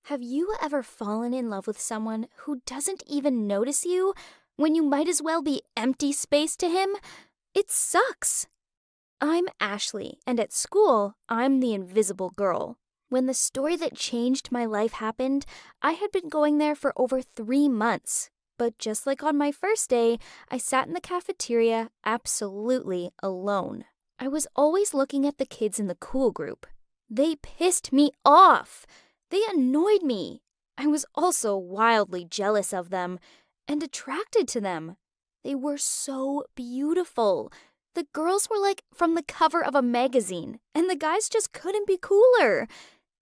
Have you ever fallen in love with someone who doesn't even notice you when you might as well be empty space to him? It sucks. I'm Ashley, and at school, I'm the invisible girl. When the story that changed my life happened, I had been going there for over 3 months. But just like on my first day, I sat in the cafeteria absolutely alone. I was always looking at the kids in the cool group. They pissed me off. They annoyed me. I was also wildly jealous of them and attracted to them. They were so beautiful. The girls were like from the cover of a magazine, and the guys just couldn't be cooler.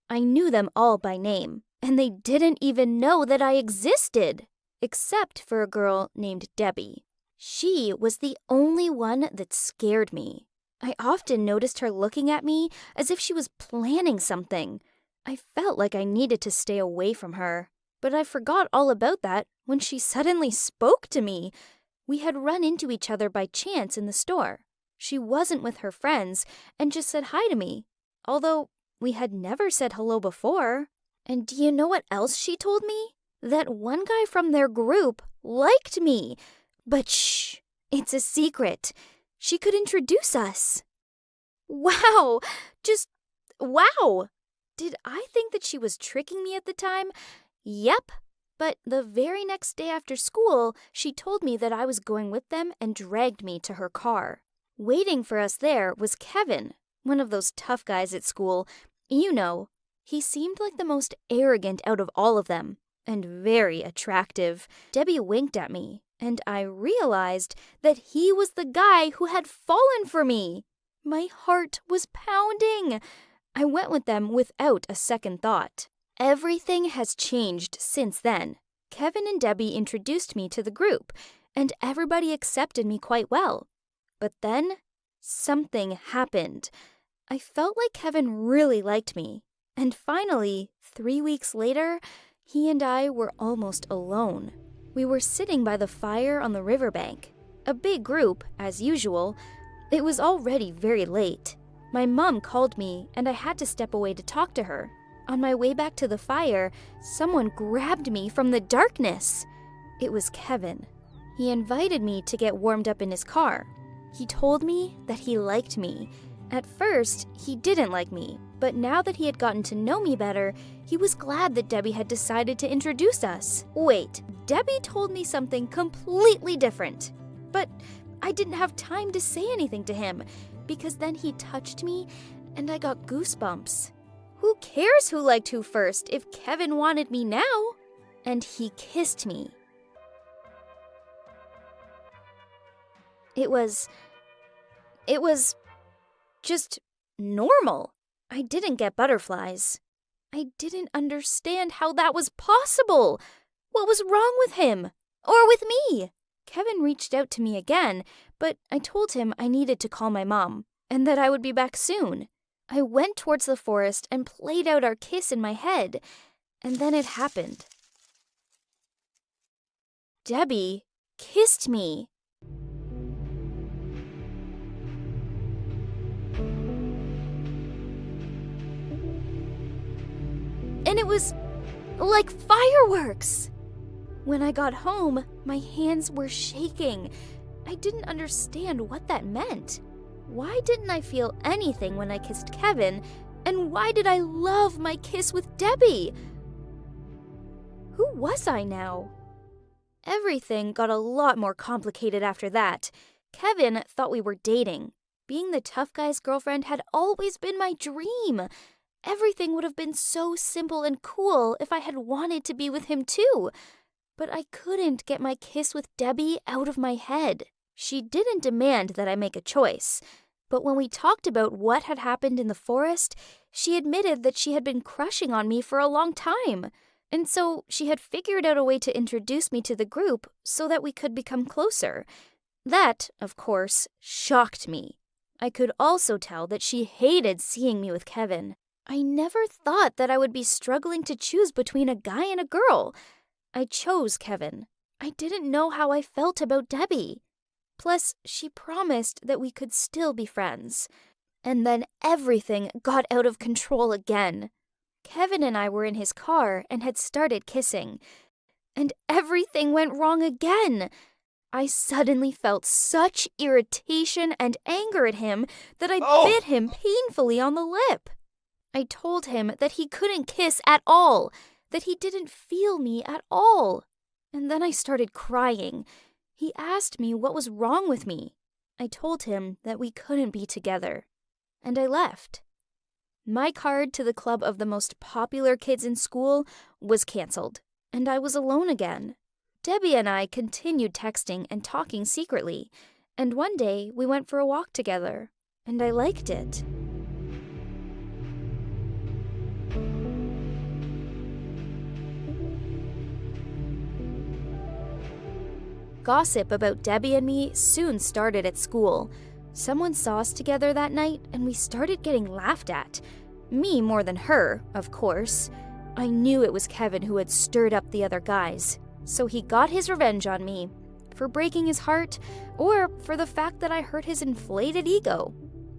I knew them all by name, and they didn't even know that I existed, except for a girl named Debbie. She was the only one that scared me. I often noticed her looking at me as if she was planning something. I felt like I needed to stay away from her, but I forgot all about that when she suddenly spoke to me. We had run into each other by chance in the store. She wasn't with her friends and just said hi to me, although we had never said hello before. And do you know what else she told me? That one guy from their group liked me. But shh, it's a secret. She could introduce us. Wow, just wow. Did I think that she was tricking me at the time? Yep. But the very next day after school, she told me that I was going with them and dragged me to her car. Waiting for us there was Kevin, one of those tough guys at school. You know, he seemed like the most arrogant out of all of them, and very attractive. Debbie winked at me, and I realized that he was the guy who had fallen for me. My heart was pounding. I went with them without a second thought. Everything has changed since then. Kevin and Debbie introduced me to the group, and everybody accepted me quite well. But then, something happened. I felt like Kevin really liked me. And finally, 3 weeks later, he and I were almost alone. We were sitting by the fire on the riverbank. A big group, as usual. It was already very late. My mom called me, and I had to step away to talk to her. On my way back to the fire, someone grabbed me from the darkness. It was Kevin. He invited me to get warmed up in his car. He told me that he liked me. At first, he didn't like me, but now that he had gotten to know me better, he was glad that Debbie had decided to introduce us. Wait, Debbie told me something completely different. But I didn't have time to say anything to him, because then he touched me and I got goosebumps. Who cares who liked who first if Kevin wanted me now? And he kissed me. It was just normal. I didn't get butterflies. I didn't understand how that was possible. What was wrong with him? Or with me? Kevin reached out to me again, but I told him I needed to call my mom, and that I would be back soon. I went towards the forest and played out our kiss in my head, and then it happened. Debbie kissed me. And it was like fireworks. When I got home, my hands were shaking. I didn't understand what that meant. Why didn't I feel anything when I kissed Kevin? And why did I love my kiss with Debbie? Who was I now? Everything got a lot more complicated after that. Kevin thought we were dating. Being the tough guy's girlfriend had always been my dream. Everything would have been so simple and cool if I had wanted to be with him too. But I couldn't get my kiss with Debbie out of my head. She didn't demand that I make a choice. But when we talked about what had happened in the forest, she admitted that she had been crushing on me for a long time. And so she had figured out a way to introduce me to the group so that we could become closer. That, of course, shocked me. I could also tell that she hated seeing me with Kevin. I never thought that I would be struggling to choose between a guy and a girl. I chose Kevin. I didn't know how I felt about Debbie. Plus, she promised that we could still be friends. And then everything got out of control again. Kevin and I were in his car and had started kissing. And everything went wrong again. I suddenly felt such irritation and anger at him that I bit him painfully on the lip. I told him that he couldn't kiss at all, that he didn't feel me at all. And then I started crying. He asked me what was wrong with me. I told him that we couldn't be together. And I left. My card to the club of the most popular kids in school was canceled, and I was alone again. Debbie and I continued texting and talking secretly, and one day we went for a walk together, and I liked it. Gossip about Debbie and me soon started at school. Someone saw us together that night, and we started getting laughed at. Me more than her, of course. I knew it was Kevin who had stirred up the other guys, so he got his revenge on me for breaking his heart or for the fact that I hurt his inflated ego.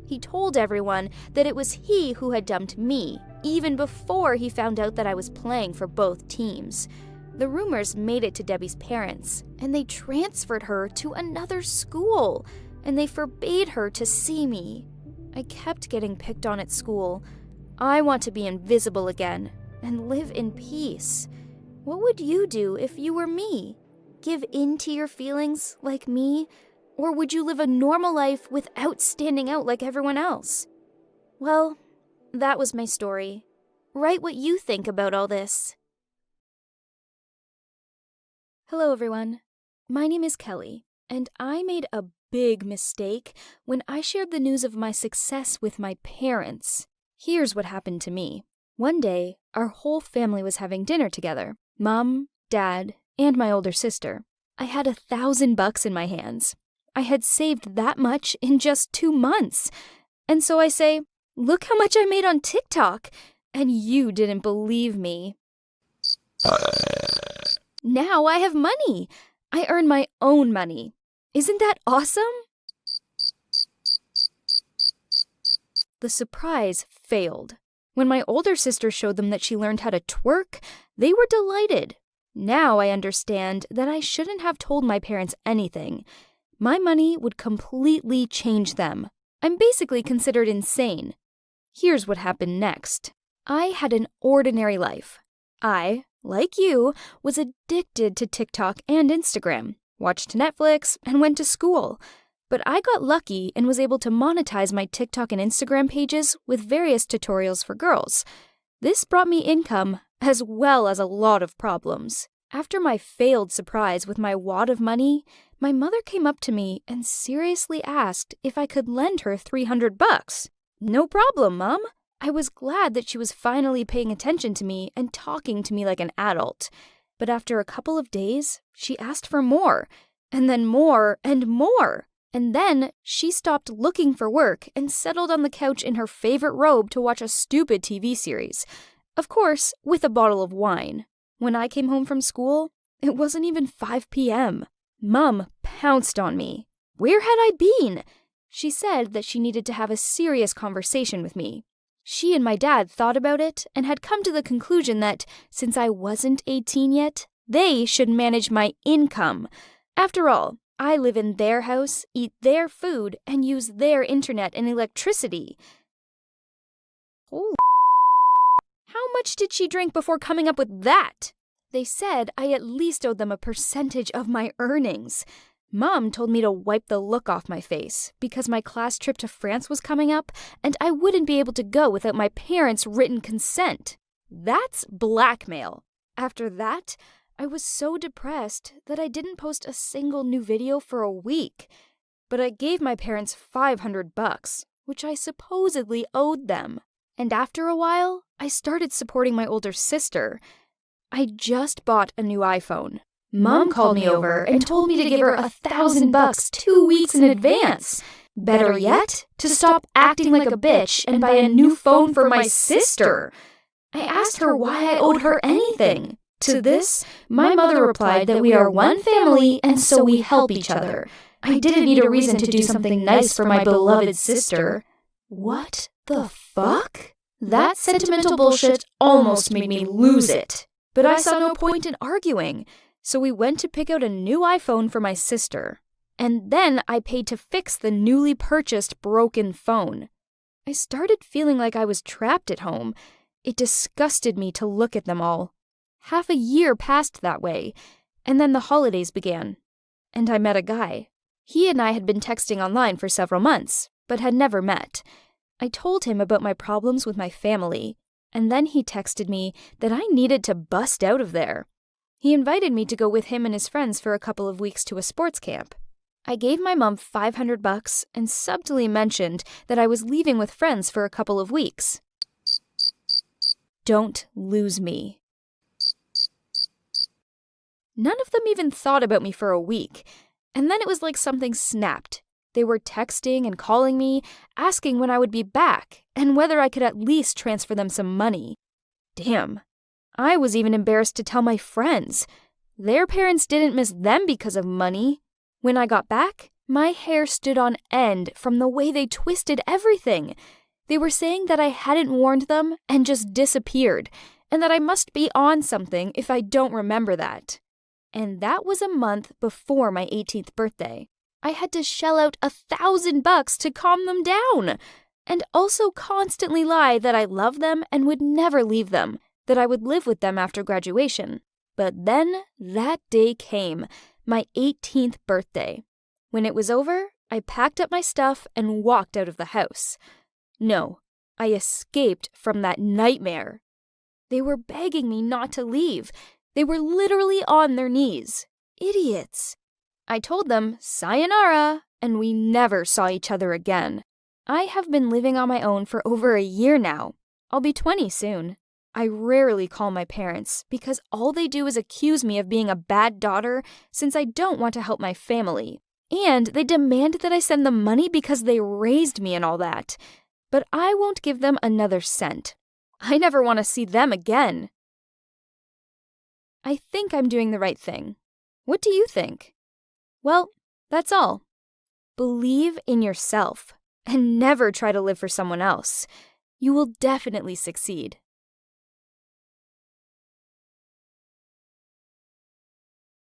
He told everyone that it was he who had dumped me, even before he found out that I was playing for both teams. The rumors made it to Debbie's parents, and they transferred her to another school, and they forbade her to see me. I kept getting picked on at school. I want to be invisible again and live in peace. What would you do if you were me? Give in to your feelings like me? Or would you live a normal life without standing out like everyone else? Well, that was my story. Write what you think about all this. Hello, everyone. My name is Kelly, and I made a big mistake when I shared the news of my success with my parents. Here's what happened to me. One day, our whole family was having dinner together. Mom, Dad, and my older sister. I had $1,000 in my hands. I had saved that much in just 2 months. And so I say, look how much I made on TikTok. And you didn't believe me. Now I have money. I earn my own money. Isn't that awesome? The surprise failed. When my older sister showed them that she learned how to twerk, they were delighted. Now I understand that I shouldn't have told my parents anything. My money would completely change them. I'm basically considered insane. Here's what happened next. I had an ordinary life. I, like you, was addicted to TikTok and Instagram, watched Netflix, and went to school. But I got lucky and was able to monetize my TikTok and Instagram pages with various tutorials for girls. This brought me income as well as a lot of problems. After my failed surprise with my wad of money, my mother came up to me and seriously asked if I could lend her $300. No problem, Mom. I was glad that she was finally paying attention to me and talking to me like an adult. But after a couple of days, she asked for more, and then more and more. And then she stopped looking for work and settled on the couch in her favorite robe to watch a stupid TV series. Of course, with a bottle of wine. When I came home from school, it wasn't even 5 p.m. Mom pounced on me. Where had I been? She said that she needed to have a serious conversation with me. She and my dad thought about it and had come to the conclusion that, since I wasn't 18 yet, they should manage my income. After all, I live in their house, eat their food, and use their internet and electricity. Holy. How much did she drink before coming up with that? They said I at least owed them a percentage of my earnings. Mom told me to wipe the look off my face because my class trip to France was coming up and I wouldn't be able to go without my parents' written consent. That's blackmail. After that, I was so depressed that I didn't post a single new video for a week. But I gave my parents $500, which I supposedly owed them. And after a while, I started supporting my older sister. I just bought a new iPhone. Mom called me over and told me to give her $1,000 2 weeks in advance. Better yet, to stop acting like a bitch and buy a new phone for my sister. I asked her why I owed her anything. To this, my mother replied that we are one family and so we help each other. I didn't need a reason to do something nice for my beloved sister. What the fuck? That sentimental bullshit almost made me lose it. But I saw no point in arguing, so we went to pick out a new iPhone for my sister. And then I paid to fix the newly purchased broken phone. I started feeling like I was trapped at home. It disgusted me to look at them all. Half a year passed that way, and then the holidays began. And I met a guy. He and I had been texting online for several months, but had never met. I told him about my problems with my family, and then he texted me that I needed to bust out of there. He invited me to go with him and his friends for a couple of weeks to a sports camp. I gave my mom $500 and subtly mentioned that I was leaving with friends for a couple of weeks. Don't lose me. None of them even thought about me for a week, and then it was like something snapped. They were texting and calling me, asking when I would be back, and whether I could at least transfer them some money. Damn. I was even embarrassed to tell my friends. Their parents didn't miss them because of money. When I got back, my hair stood on end from the way they twisted everything. They were saying that I hadn't warned them and just disappeared, and that I must be on something if I don't remember that. And that was a month before my 18th birthday. I had to shell out $1,000 to calm them down, and also constantly lie that I love them and would never leave them, that I would live with them after graduation. But then that day came, my 18th birthday. When it was over, I packed up my stuff and walked out of the house. No, I escaped from that nightmare. They were begging me not to leave. They were literally on their knees. Idiots. I told them, sayonara, and we never saw each other again. I have been living on my own for over a year now. I'll be 20 soon. I rarely call my parents because all they do is accuse me of being a bad daughter since I don't want to help my family. And they demand that I send them money because they raised me and all that. But I won't give them another cent. I never want to see them again. I think I'm doing the right thing. What do you think? Well, that's all. Believe in yourself and never try to live for someone else. You will definitely succeed.